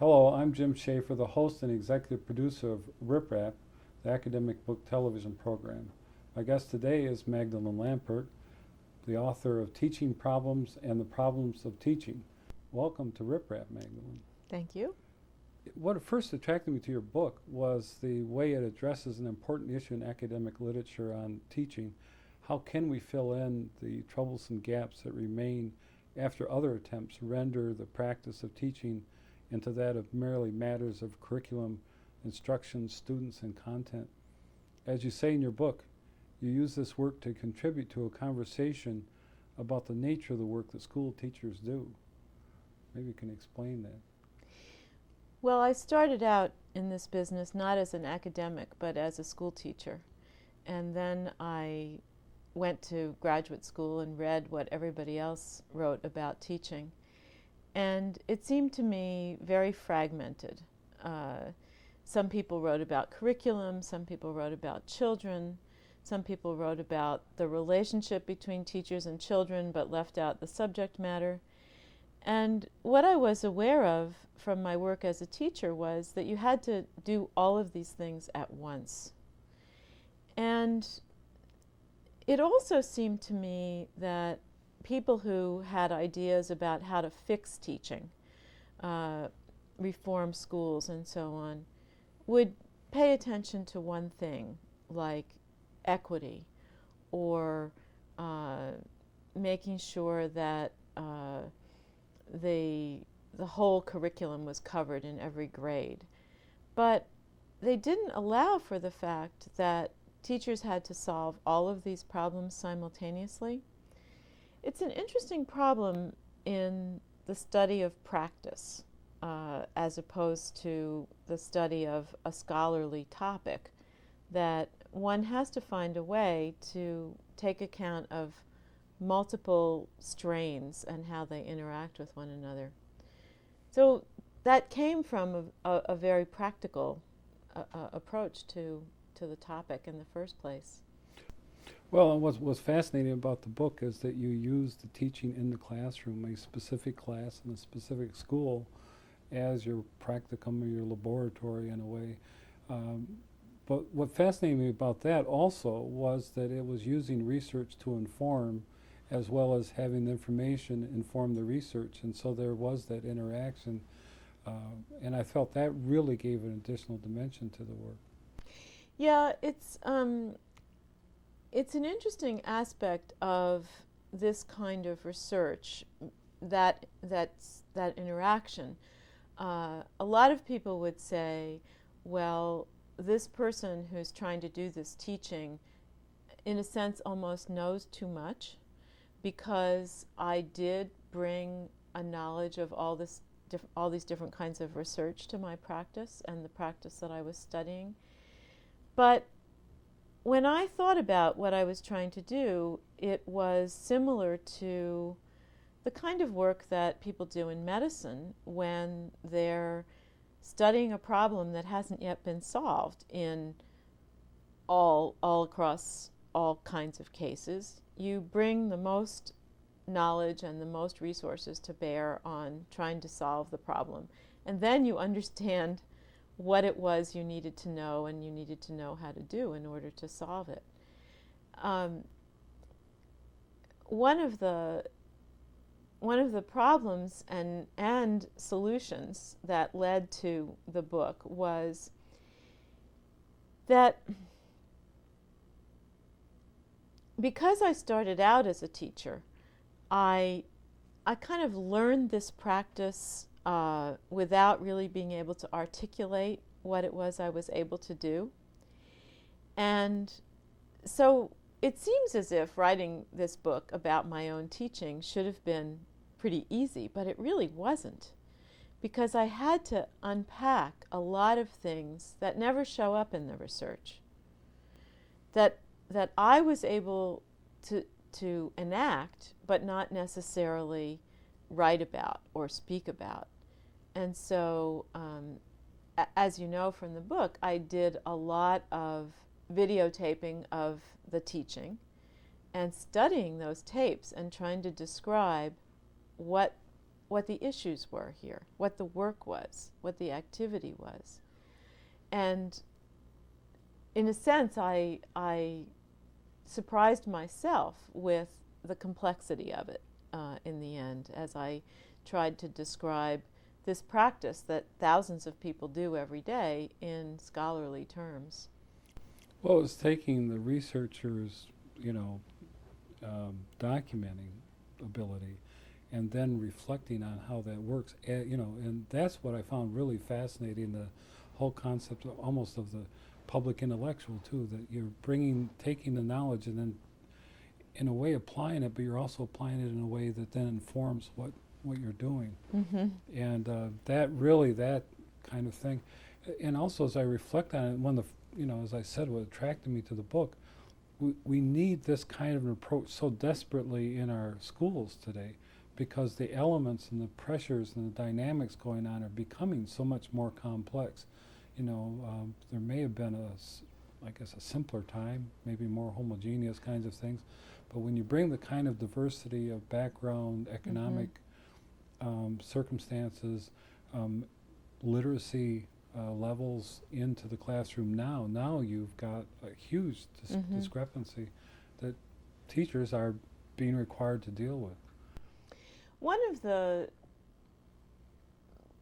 Hello, I'm Jim Schaefer, the host and executive producer of Rip Rap, the academic book television program. My guest today is Magdalene Lampert, the author of Teaching Problems and the Problems of Teaching. Welcome to Rip Rap, Magdalene. Thank you. What first attracted me to your book was the way it addresses an important issue in academic literature on teaching. How can we fill in the troublesome gaps that remain after other attempts render the practice of teaching into that of merely matters of curriculum, instruction, students, and content? As you say in your book, you use this work to contribute to a conversation about the nature of the work that school teachers do. Maybe you can explain that. Well, I started out in this business not as an academic, but as a school teacher. And then I went to graduate school and read what everybody else wrote about teaching. And it seemed to me very fragmented. Some people wrote about curriculum, some people wrote about children, some people wrote about the relationship between teachers and children but left out the subject matter. And what I was aware of from my work as a teacher was that you had to do all of these things at once. And it also seemed to me that people who had ideas about how to fix teaching, reform schools and so on, would pay attention to one thing, like equity, or making sure that the whole curriculum was covered in every grade. But they didn't allow for the fact that teachers had to solve all of these problems simultaneously. It's an interesting problem in the study of practice as opposed to the study of a scholarly topic, that one has to find a way to take account of multiple strains and how they interact with one another. So that came from a very practical approach to the topic in the first place. Well, and what's fascinating about the book is that you use the teaching in the classroom, a specific class in a specific school, as your practicum or your laboratory in a way. But what fascinated me about that also was that it was using research to inform, as well as having the information inform the research, and so there was that interaction, and I felt that really gave an additional dimension to the work. Yeah, it's an interesting aspect of this kind of research, that interaction. A lot of people would say, well, this person who's trying to do this teaching, in a sense, almost knows too much, because I did bring a knowledge of all these different kinds of research to my practice and the practice that I was studying. But when I thought about what I was trying to do, it was similar to the kind of work that people do in medicine when they're studying a problem that hasn't yet been solved in all across all kinds of cases. You bring the most knowledge and the most resources to bear on trying to solve the problem. And then you understand what it was you needed to know and you needed to know how to do in order to solve it. One of the problems and solutions that led to the book was that because I started out as a teacher, I kind of learned this practice without really being able to articulate what it was I was able to do. And so it seems as if writing this book about my own teaching should have been pretty easy, but it really wasn't, because I had to unpack a lot of things that never show up in the research, that I was able to enact, but not necessarily write about or speak about. And so, as you know from the book, I did a lot of videotaping of the teaching and studying those tapes and trying to describe what what the issues were here, what the work was, what the activity was. And in a sense, I surprised myself with the complexity of it in the end, as I tried to describe this practice that thousands of people do every day in scholarly terms. Well, it's taking the researchers, documenting ability and then reflecting on how that works, and that's what I found really fascinating, the whole concept of almost of the public intellectual too, that you're taking the knowledge and then in a way applying it, but you're also applying it in a way that then informs what you're doing. Mm-hmm. And that kind of thing. And also as I reflect on it, one of the, as I said, what attracted me to the book, we need this kind of an approach so desperately in our schools today, because the elements and the pressures and the dynamics going on are becoming so much more complex. There may have been a simpler time, maybe more homogeneous kinds of things, but when you bring the kind of diversity of background, economic circumstances, literacy levels into the classroom now you've got a huge discrepancy that teachers are being required to deal with. One of the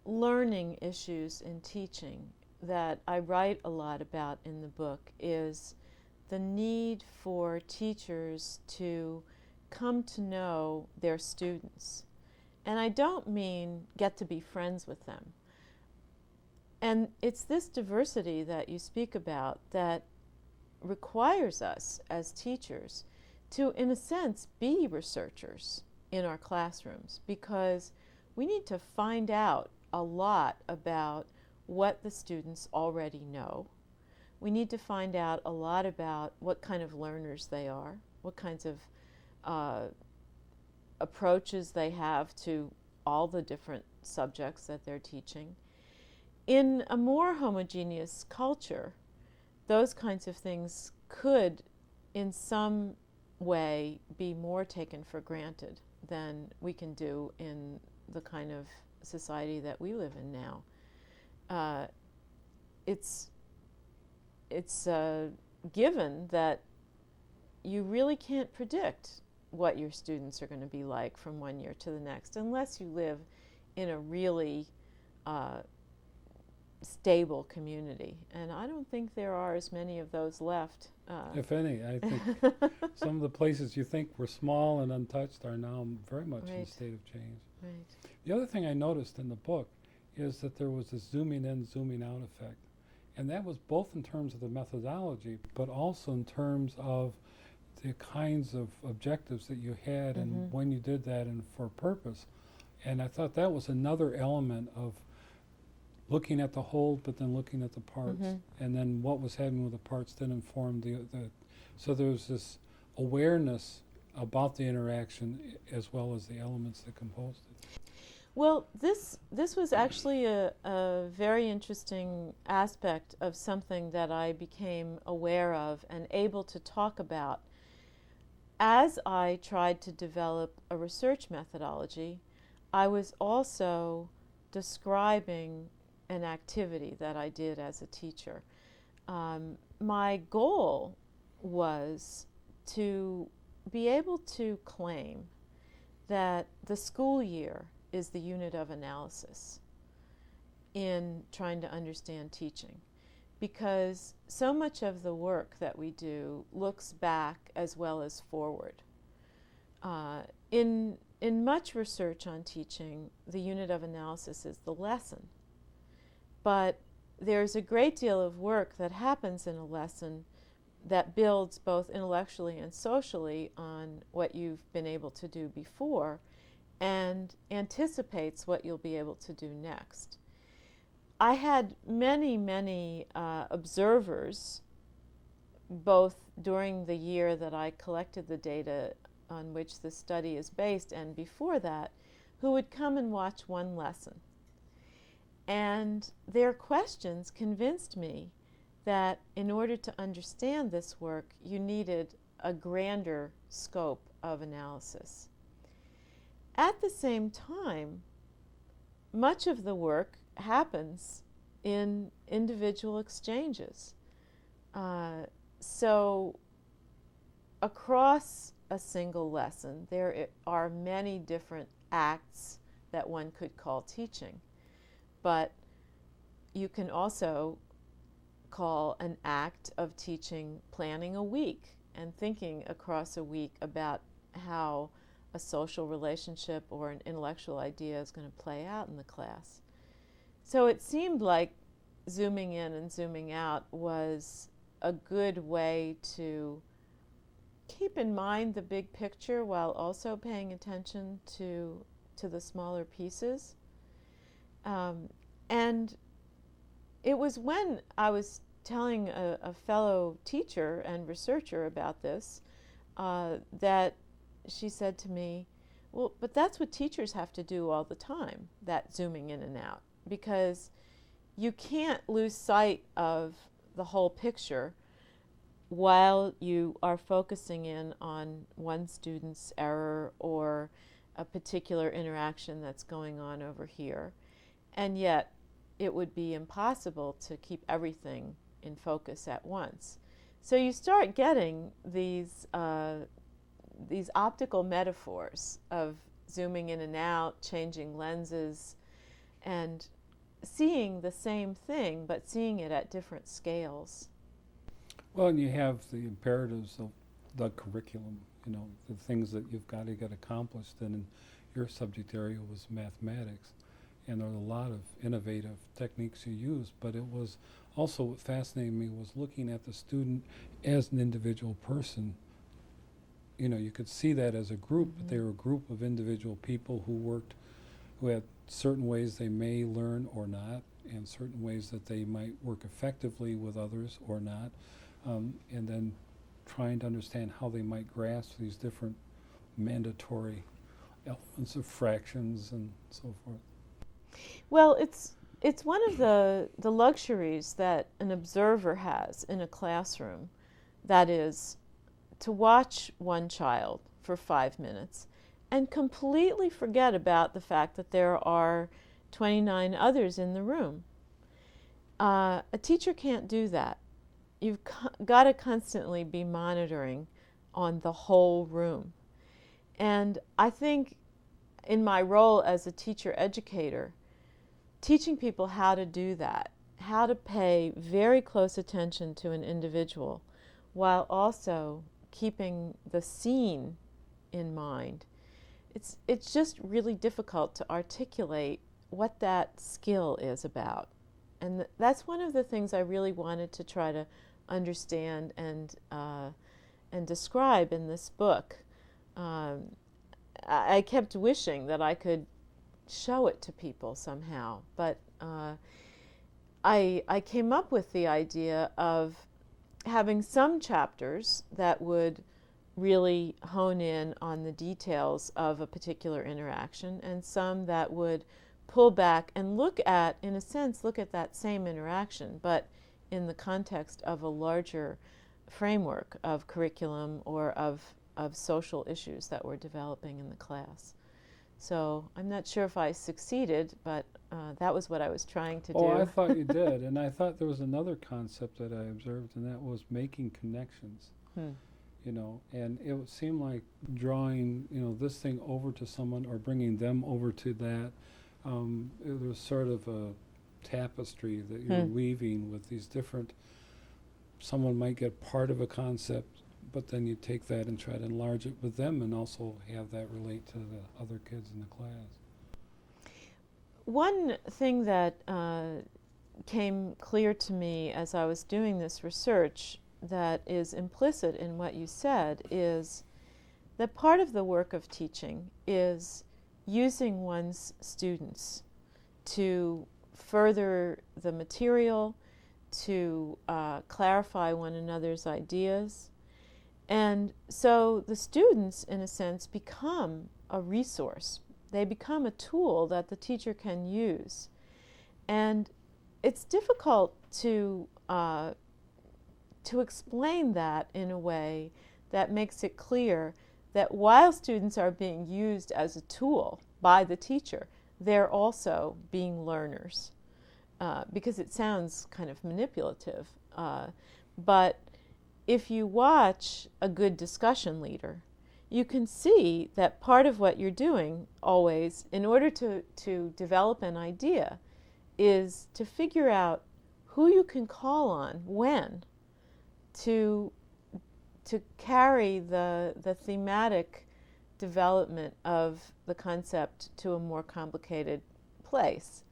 learning issues in teaching that I write a lot about in the book is the need for teachers to come to know their students. And I don't mean get to be friends with them. And it's this diversity that you speak about that requires us as teachers to, in a sense, be researchers in our classrooms, because we need to find out a lot about what the students already know. We need to find out a lot about what kind of learners they are, what kinds of approaches they have to all the different subjects that they're teaching. In a more homogeneous culture, those kinds of things could, in some way, be more taken for granted than we can do in the kind of society that we live in now. It's given that you really can't predict what your students are going to be like from one year to the next, unless you live in a really stable community. And I don't think there are as many of those left. If any, I think some of the places you think were small and untouched are now very much in a state of change. Right. The other thing I noticed in the book is that there was this zooming in, zooming out effect. And that was both in terms of the methodology, but also in terms of the kinds of objectives that you had and when you did that and for purpose. And I thought that was another element of looking at the whole, but then looking at the parts. And then what was happening with the parts then informed the so there was this awareness about the interaction as well as the elements that composed it. Well, this was actually a very interesting aspect of something that I became aware of and able to talk about as I tried to develop a research methodology. I was also describing an activity that I did as a teacher. My goal was to be able to claim that the school year is the unit of analysis in trying to understand teaching, because so much of the work that we do looks back as well as forward. In much research on teaching, the unit of analysis is the lesson, but there's a great deal of work that happens in a lesson that builds both intellectually and socially on what you've been able to do before and anticipates what you'll be able to do next. I had many observers, both during the year that I collected the data on which the study is based and before that, who would come and watch one lesson. And their questions convinced me that in order to understand this work, you needed a grander scope of analysis. At the same time, much of the work happens in individual exchanges. So across a single lesson, there are many different acts that one could call teaching. But you can also call an act of teaching planning a week and thinking across a week about how a social relationship or an intellectual idea is going to play out in the class. So it seemed like zooming in and zooming out was a good way to keep in mind the big picture while also paying attention to the smaller pieces. And it was when I was telling a fellow teacher and researcher about this that she said to me, well, but that's what teachers have to do all the time, that zooming in and out, because you can't lose sight of the whole picture while you are focusing in on one student's error or a particular interaction that's going on over here. And yet it would be impossible to keep everything in focus at once. So you start getting these optical metaphors of zooming in and out, changing lenses, and seeing the same thing, but seeing it at different scales. Well, and you have the imperatives of the curriculum, the things that you've got to get accomplished. And in your subject area was mathematics. And there are a lot of innovative techniques you use, but it was also what fascinated me was looking at the student as an individual person. You could see that as a group, but they were a group of individual people who had certain ways they may learn or not, and certain ways that they might work effectively with others or not, and then trying to understand how they might grasp these different mandatory elements of fractions and so forth. Well, it's one of the luxuries that an observer has in a classroom, that is, to watch one child for 5 minutes and completely forget about the fact that there are 29 others in the room. A teacher can't do that. You've got to constantly be monitoring on the whole room. And I think in my role as a teacher educator, teaching people how to do that, how to pay very close attention to an individual while also keeping the scene in mind. It's just really difficult to articulate what that skill is about. And that's one of the things I really wanted to try to understand and describe in this book. I kept wishing that I could show it to people somehow, but I came up with the idea of having some chapters that would really hone in on the details of a particular interaction, and some that would pull back and look at that same interaction, but in the context of a larger framework of curriculum or of social issues that we're developing in the class. So I'm not sure if I succeeded, but that was what I was trying to do. Oh, I thought you did. And I thought there was another concept that I observed, and that was making connections. And it would seem like drawing, this thing over to someone or bringing them over to that. It was sort of a tapestry that you're weaving with these different, someone might get part of a concept, but then you take that and try to enlarge it with them and also have that relate to the other kids in the class. One thing that came clear to me as I was doing this research that is implicit in what you said is that part of the work of teaching is using one's students to further the material, to clarify one another's ideas. And so the students, in a sense, become a resource. They become a tool that the teacher can use. And it's difficult to explain that in a way that makes it clear that while students are being used as a tool by the teacher, they're also being learners, because it sounds kind of manipulative. But if you watch a good discussion leader, you can see that part of what you're doing always, in order to develop an idea, is to figure out who you can call on when to carry the thematic development of the concept to a more complicated place.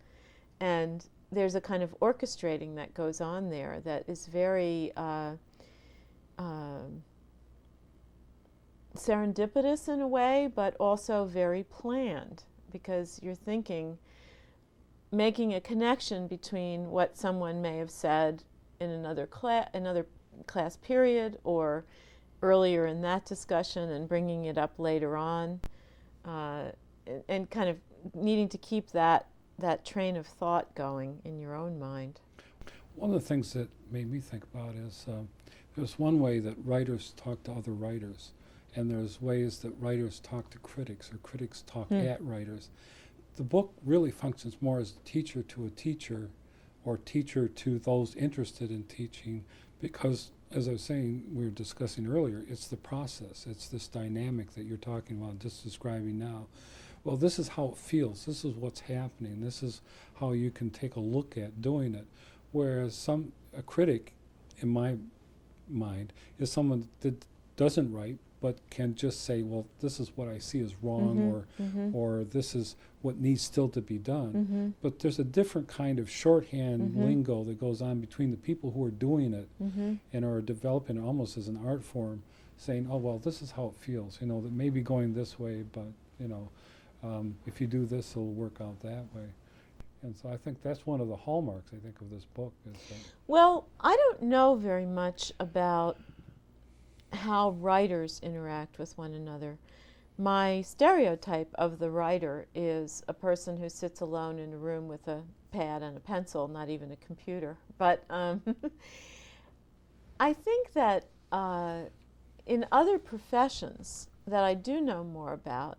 And there's a kind of orchestrating that goes on there that is very serendipitous in a way, but also very planned, because you're thinking, making a connection between what someone may have said in another class period or earlier in that discussion and bringing it up later on, and kind of needing to keep that train of thought going in your own mind. One of the things that made me think about is there's one way that writers talk to other writers, and there's ways that writers talk to critics, or critics talk at writers. The book really functions more as a teacher to a teacher, or teacher to those interested in teaching, because, as I was saying, we were discussing earlier, it's the process, it's this dynamic that you're talking about, just describing now. Well, this is how it feels, this is what's happening, this is how you can take a look at doing it. Whereas a critic, in my mind, is someone that doesn't write, but can just say, well, this is what I see as wrong, or this is what needs still to be done. But there's a different kind of shorthand lingo that goes on between the people who are doing it and are developing it almost as an art form, saying, oh, well, this is how it feels, that may be going this way, but, if you do this, it'll work out that way. And so I think that's one of the hallmarks, I think, of this book. Is that well, I don't know very much about how writers interact with one another. My stereotype of the writer is a person who sits alone in a room with a pad and a pencil, not even a computer. But I think that in other professions that I do know more about,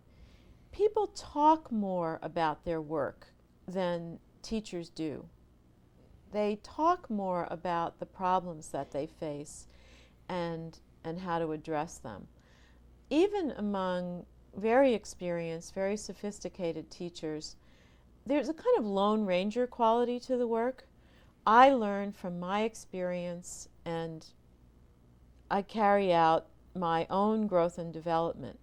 people talk more about their work than teachers do. They talk more about the problems that they face and how to address them. Even among very experienced, very sophisticated teachers, there's a kind of Lone Ranger quality to the work. I learn from my experience, and I carry out my own growth and development.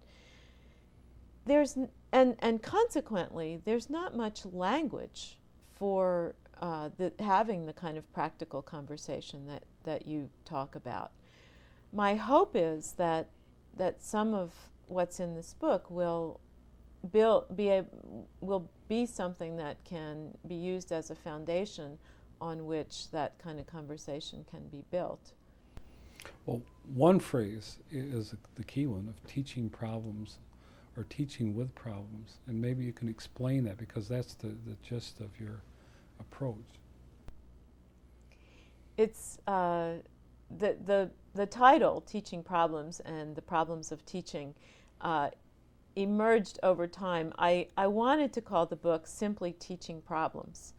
And consequently, there's not much language for having the kind of practical conversation that you talk about. My hope is that some of what's in this book will be something that can be used as a foundation on which that kind of conversation can be built. Well, one phrase is the key one, of teaching problems, or teaching with problems, and maybe you can explain that, because that's the gist of your approach. It's the title, Teaching Problems and the Problems of Teaching, emerged over time. I wanted to call the book simply Teaching Problems,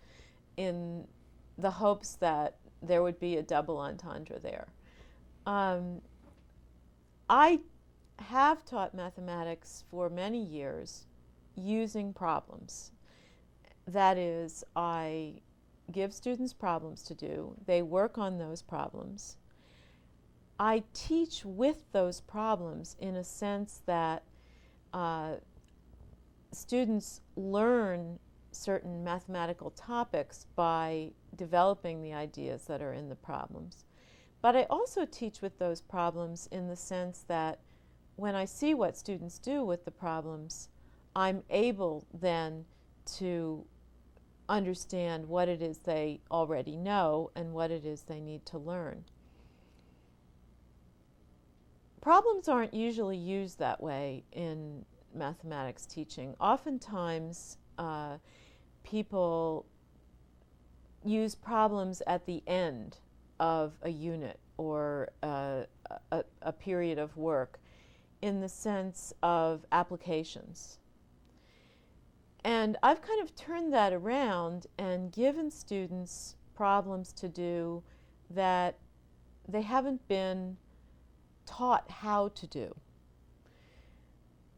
in the hopes that there would be a double entendre there. I have taught mathematics for many years using problems. That is, I give students problems to do. They work on those problems. I teach with those problems in a sense that students learn certain mathematical topics by developing the ideas that are in the problems. But I also teach with those problems in the sense that when I see what students do with the problems, I'm able then to understand what it is they already know and what it is they need to learn. Problems aren't usually used that way in mathematics teaching. Oftentimes, people use problems at the end of a unit or a period of work, in the sense of applications. And I've kind of turned that around and given students problems to do that they haven't been taught how to do.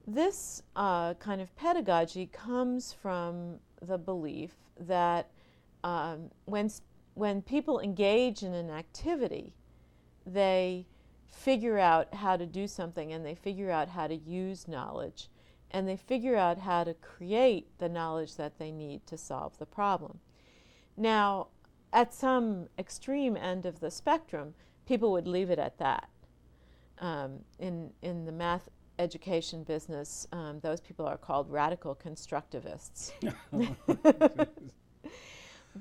This kind of pedagogy comes from the belief that when people engage in an activity, they figure out how to do something, and they figure out how to use knowledge, and they figure out how to create the knowledge that they need to solve the problem. Now, at some extreme end of the spectrum, people would leave it at that. In the math education business, those people are called radical constructivists.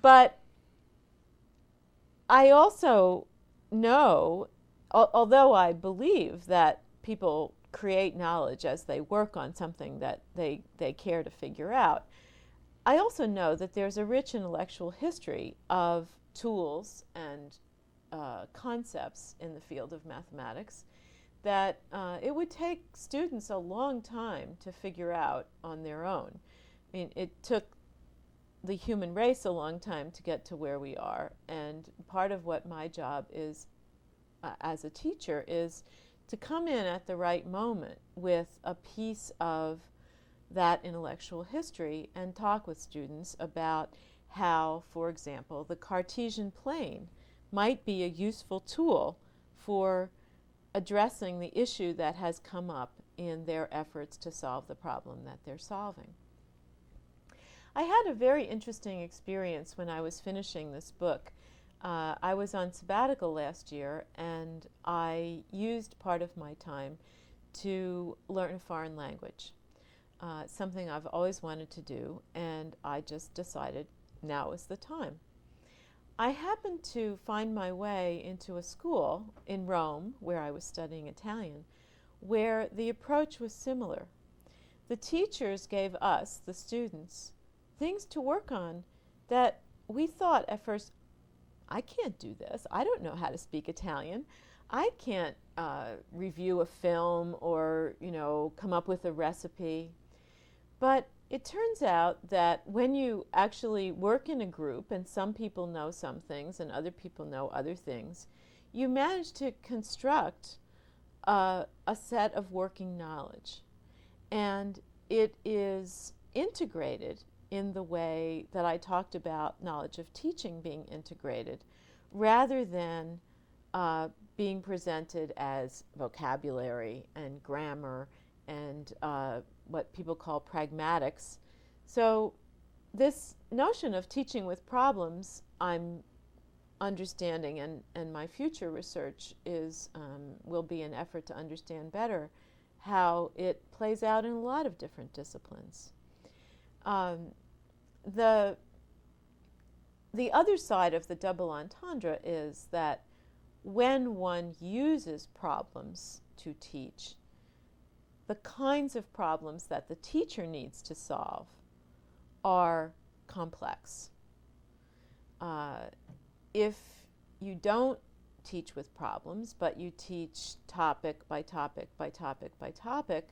But I also know, although I believe that people create knowledge as they work on something that they care to figure out, I also know that there's a rich intellectual history of tools and concepts in the field of mathematics that it would take students a long time to figure out on their own. I mean, it took the human race a long time to get to where we are, and part of what my job is as a teacher is to come in at the right moment with a piece of that intellectual history and talk with students about how, for example, the Cartesian plane might be a useful tool for addressing the issue that has come up in their efforts to solve the problem that they're solving. I had a very interesting experience when I was finishing this book. I was on sabbatical last year, and I used part of my time to learn a foreign language, something I've always wanted to do, and I just decided now is the time. I happened to find my way into a school in Rome, where I was studying Italian, where the approach was similar. The teachers gave us, the students, things to work on that we thought at first, I can't do this. I don't know how to speak Italian. I can't review a film or, come up with a recipe. But it turns out that when you actually work in a group, and some people know some things and other people know other things, you manage to construct a set of working knowledge. And it is integrated in the way that I talked about knowledge of teaching being integrated, rather than being presented as vocabulary and grammar and what people call pragmatics. So this notion of teaching with problems, I'm understanding, and my future research will be an effort to understand better how it plays out in a lot of different disciplines. The other side of the double entendre is that when one uses problems to teach, the kinds of problems that the teacher needs to solve are complex. If you don't teach with problems, but you teach topic by topic by topic by topic,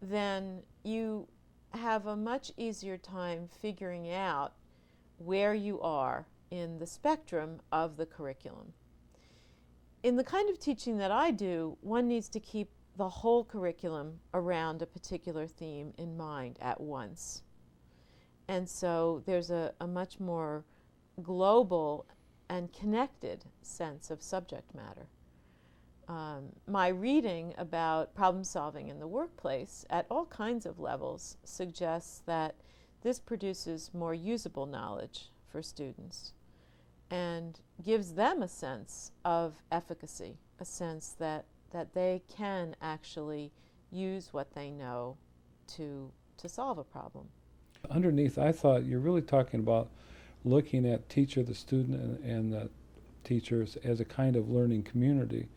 then you have a much easier time figuring out where you are in the spectrum of the curriculum. In the kind of teaching that I do, one needs to keep the whole curriculum around a particular theme in mind at once. And so there's a much more global and connected sense of subject matter. My reading about problem solving in the workplace at all kinds of levels suggests that this produces more usable knowledge for students and gives them a sense of efficacy, a sense that they can actually use what they know to solve a problem. Underneath, I thought you're really talking about looking at teacher, the student, and the teachers as a kind of learning community,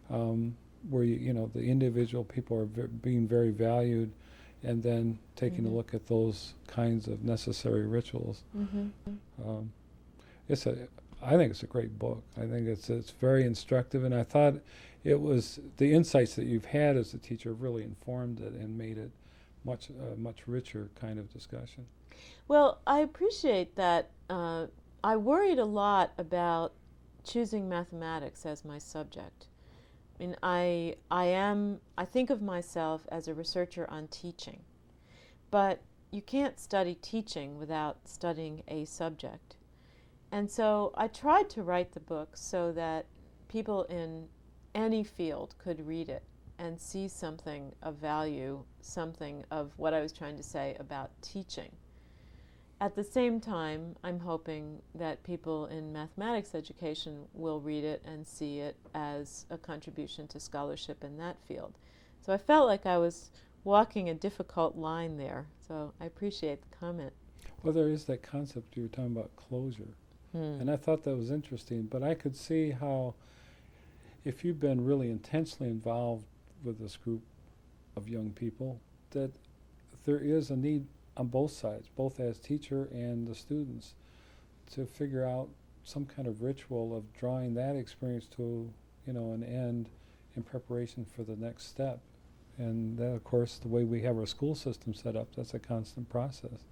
where the individual people are being very valued, and then taking a look at those kinds of necessary rituals. I think it's a great book. I think it's very instructive, and I thought it was the insights that you've had as a teacher really informed it and made it much richer kind of discussion. Well, I appreciate that. I worried a lot about choosing mathematics as my subject. I mean, I think of myself as a researcher on teaching, but you can't study teaching without studying a subject. And so I tried to write the book so that people in any field could read it and see something of value, something of what I was trying to say about teaching. At the same time, I'm hoping that people in mathematics education will read it and see it as a contribution to scholarship in that field. So I felt like I was walking a difficult line there. So I appreciate the comment. Well, there is that concept you were talking about, closure. And I thought that was interesting, but I could see how if you've been really intensely involved with this group of young people, that there is a need on both sides, both as teacher and the students, to figure out some kind of ritual of drawing that experience to, an end in preparation for the next step. And that, of course, the way we have our school system set up, that's a constant process.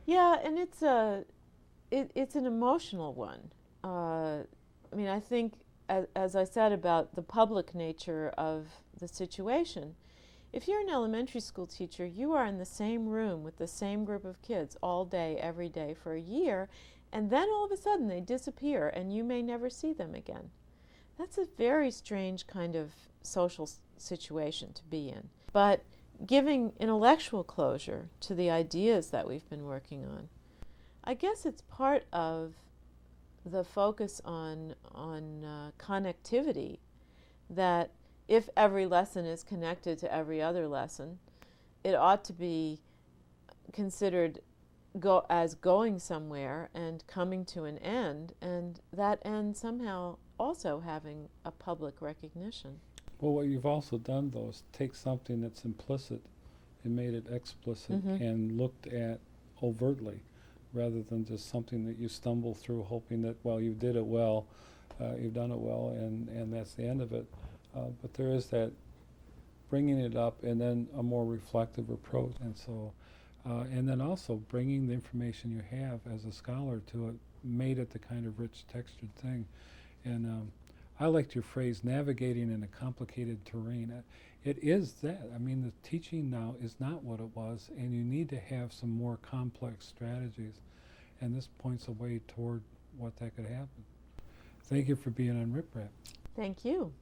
Yeah, and it's an emotional one. I mean, I think, as I said about the public nature of the situation, if you're an elementary school teacher, you are in the same room with the same group of kids all day, every day for a year, and then all of a sudden they disappear and you may never see them again. That's a very strange kind of social situation to be in. But giving intellectual closure to the ideas that we've been working on, I guess it's part of the focus on connectivity, that if every lesson is connected to every other lesson, it ought to be considered as going somewhere and coming to an end, and that end somehow also having a public recognition. Well, what you've also done, though, is take something that's implicit and made it explicit and looked at overtly, rather than just something that you stumble through hoping that, well, you did it well, you've done it well, and that's the end of it. But there is that bringing it up and then a more reflective approach. And so, and then also bringing the information you have as a scholar to it, made it the kind of rich textured thing. And I liked your phrase, navigating in a complicated terrain. It is that. I mean, the teaching now is not what it was, and you need to have some more complex strategies. And this points a way toward what that could happen. Thank you for being on Rip Rap. Thank you.